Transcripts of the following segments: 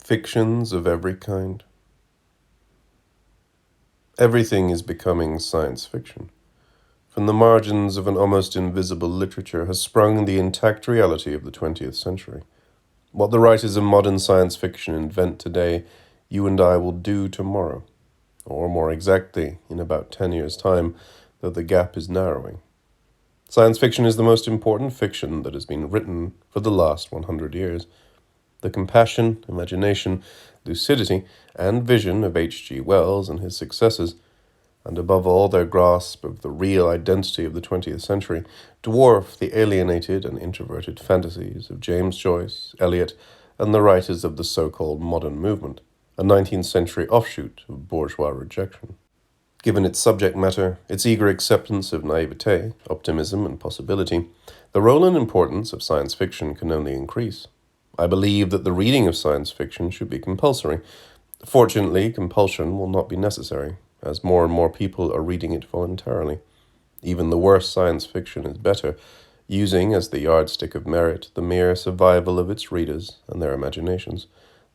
Fictions of every kind. Everything is becoming science fiction. From the margins of an almost invisible literature has sprung the intact reality of the 20th century. What the writers of modern science fiction invent today, you and I will do tomorrow. Or more exactly, in about 10 years' time, though the gap is narrowing. Science fiction is the most important fiction that has been written for the last 100 years. The compassion, imagination, lucidity, and vision of H.G. Wells and his successors, and above all their grasp of the real identity of the 20th century, dwarf the alienated and introverted fantasies of James Joyce, Eliot, and the writers of the so-called modern movement, a 19th century offshoot of bourgeois rejection. Given its subject matter, its eager acceptance of naivete, optimism, and possibility, the role and importance of science fiction can only increase. I believe that the reading of science fiction should be compulsory. Fortunately, compulsion will not be necessary, as more and more people are reading it voluntarily. Even the worst science fiction is better, using as the yardstick of merit the mere survival of its readers and their imaginations,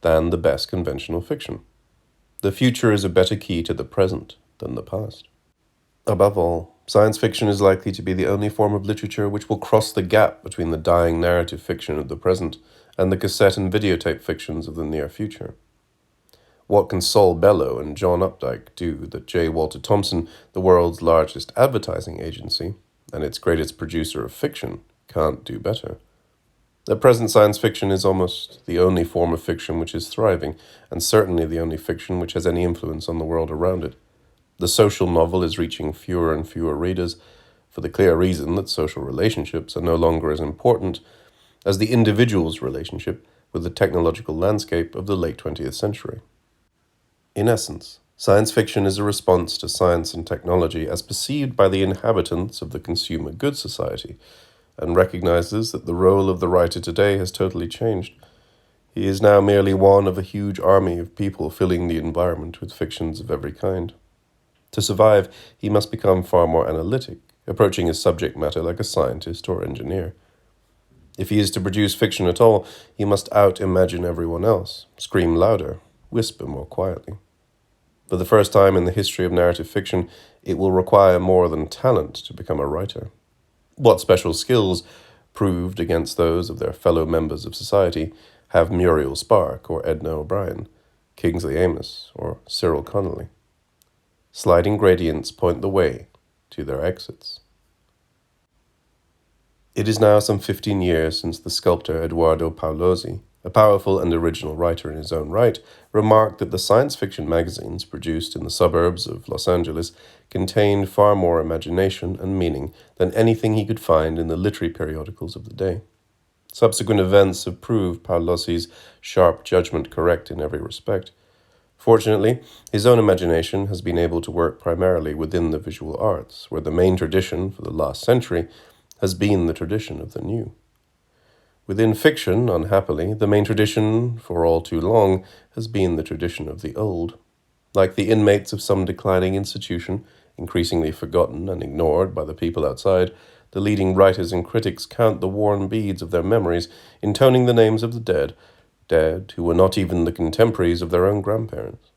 than the best conventional fiction. The future is a better key to the present than the past. Above all, science fiction is likely to be the only form of literature which will cross the gap between the dying narrative fiction of the present and the cassette and videotape fictions of the near future. What can Saul Bellow and John Updike do that J. Walter Thompson, the world's largest advertising agency and its greatest producer of fiction, can't do better? At present, science fiction is almost the only form of fiction which is thriving, and certainly the only fiction which has any influence on the world around it. The social novel is reaching fewer and fewer readers, for the clear reason that social relationships are no longer as important as the individual's relationship with the technological landscape of the late 20th century. In essence, science fiction is a response to science and technology as perceived by the inhabitants of the consumer goods society, and recognizes that the role of the writer today has totally changed. He is now merely one of a huge army of people filling the environment with fictions of every kind. To survive, he must become far more analytic, approaching his subject matter like a scientist or engineer. If he is to produce fiction at all, he must out-imagine everyone else, scream louder, whisper more quietly. For the first time in the history of narrative fiction, it will require more than talent to become a writer. What special skills, proved against those of their fellow members of society, have Muriel Spark or Edna O'Brien, Kingsley Amis or Cyril Connolly? Sliding gradients point the way to their exits. It is now some 15 years since the sculptor Eduardo Paolozzi, a powerful and original writer in his own right, remarked that the science fiction magazines produced in the suburbs of Los Angeles contained far more imagination and meaning than anything he could find in the literary periodicals of the day. Subsequent events have proved Paolozzi's sharp judgment correct in every respect. Fortunately, his own imagination has been able to work primarily within the visual arts, where the main tradition for the last century has been the tradition of the new. Within fiction, unhappily, the main tradition, for all too long, has been the tradition of the old. Like the inmates of some declining institution, increasingly forgotten and ignored by the people outside, the leading writers and critics count the worn beads of their memories, intoning the names of the dead who were not even the contemporaries of their own grandparents.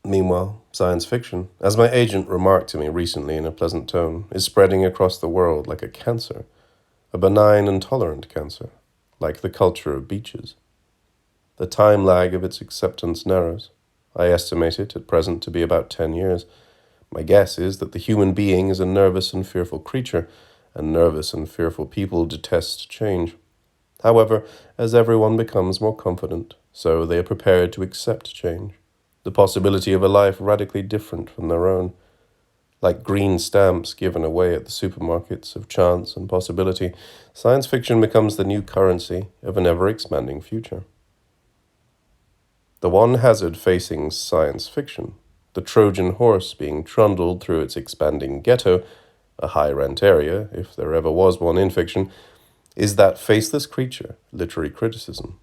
Meanwhile, science fiction, as my agent remarked to me recently in a pleasant tone, is spreading across the world like a cancer, a benign and tolerant cancer, like the culture of beaches. The time lag of its acceptance narrows. I estimate it at present to be about 10 years. My guess is that the human being is a nervous and fearful creature, and nervous and fearful people detest change. However, as everyone becomes more confident, so they are prepared to accept change, the possibility of a life radically different from their own. Like green stamps given away at the supermarkets of chance and possibility, science fiction becomes the new currency of an ever-expanding future. The one hazard facing science fiction, the Trojan horse being trundled through its expanding ghetto, a high-rent area, if there ever was one in fiction, is that faceless creature, literary criticism.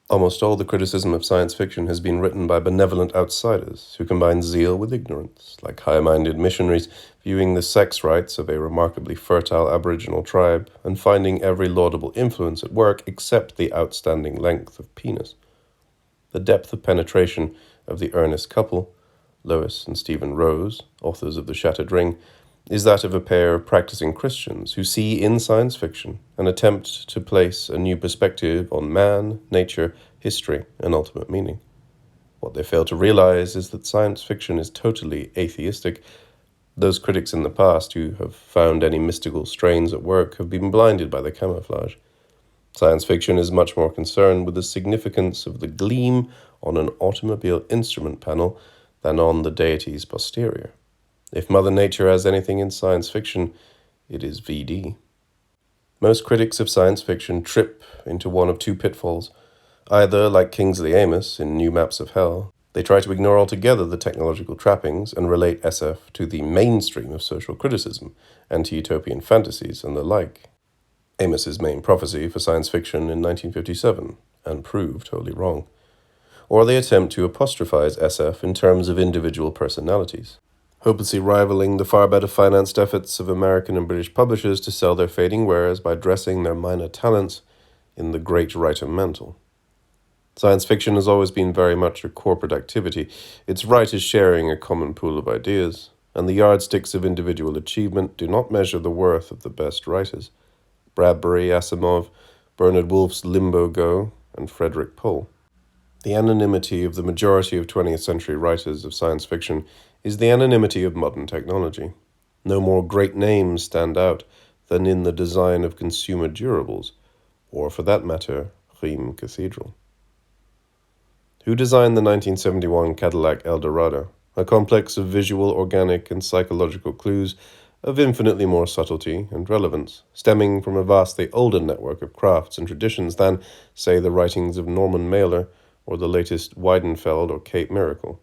Almost all the criticism of science fiction has been written by benevolent outsiders who combine zeal with ignorance, like high-minded missionaries viewing the sex rights of a remarkably fertile Aboriginal tribe and finding every laudable influence at work except the outstanding length of penis. The depth of penetration of the earnest couple, Lois and Stephen Rose, authors of The Shattered Ring, is that of a pair of practicing Christians who see in science fiction an attempt to place a new perspective on man, nature, history, and ultimate meaning. What they fail to realize is that science fiction is totally atheistic. Those critics in the past who have found any mystical strains at work have been blinded by the camouflage. Science fiction is much more concerned with the significance of the gleam on an automobile instrument panel than on the deity's posterior. If Mother Nature has anything in science fiction, it is VD. Most critics of science fiction trip into one of two pitfalls. Either, like Kingsley Amis in New Maps of Hell, they try to ignore altogether the technological trappings and relate SF to the mainstream of social criticism, anti-utopian fantasies, and the like. Amis's main prophecy for science fiction in 1957, and proved wholly wrong. Or they attempt to apostrophize SF in terms of individual personalities, hopelessly rivaling the far better financed efforts of American and British publishers to sell their fading wares by dressing their minor talents in the great writer mantle. Science fiction has always been very much a corporate activity, its writers sharing a common pool of ideas, and the yardsticks of individual achievement do not measure the worth of the best writers. Bradbury, Asimov, Bernard Wolfe's Limbo Go, and Frederik Pohl. The anonymity of the majority of 20th century writers of science fiction is the anonymity of modern technology. No more great names stand out than in the design of consumer durables, or for that matter, Rheims Cathedral. Who designed the 1971 Cadillac Eldorado, a complex of visual, organic, and psychological clues of infinitely more subtlety and relevance, stemming from a vastly older network of crafts and traditions than, say, the writings of Norman Mailer or the latest Weidenfeld or Cape Miracle.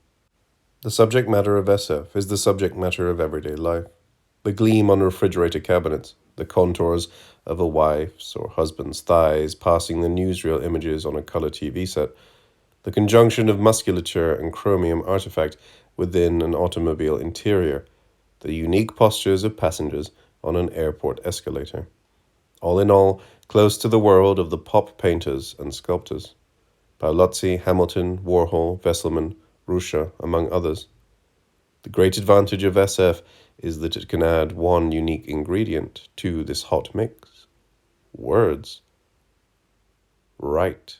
The subject matter of SF is the subject matter of everyday life. The gleam on refrigerator cabinets, the contours of a wife's or husband's thighs passing the newsreel images on a color TV set, the conjunction of musculature and chromium artifact within an automobile interior, the unique postures of passengers on an airport escalator. All in all, close to the world of the pop painters and sculptors. Paolozzi, Hamilton, Warhol, Wesselmann, Ruscha, among others. The great advantage of SF is that it can add one unique ingredient to this hot mix. Words. Right.